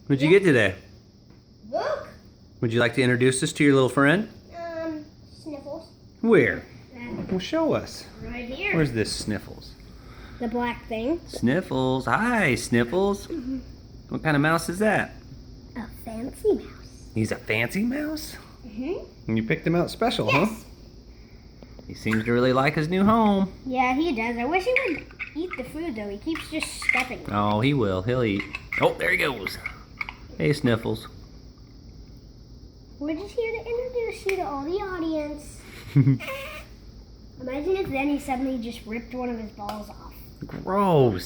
What'd you get today? Look. Would you like to introduce us to your little friend? Sniffles. Where? Well, show us. Right here. Where's this Sniffles? The black thing. Sniffles. Hi, Sniffles. What kind of mouse is that? A fancy mouse. He's a fancy mouse? Mm-hmm. And you picked him out special, Yes. huh? He seems to really like his new home. Yeah, he does. I wish he would eat the food, though. He keeps just stepping. Oh, he will. He'll eat. Oh, there he goes. Hey, Sniffles. We're just here to introduce you to all the audience. Imagine if then he suddenly just ripped one of his balls off. Gross.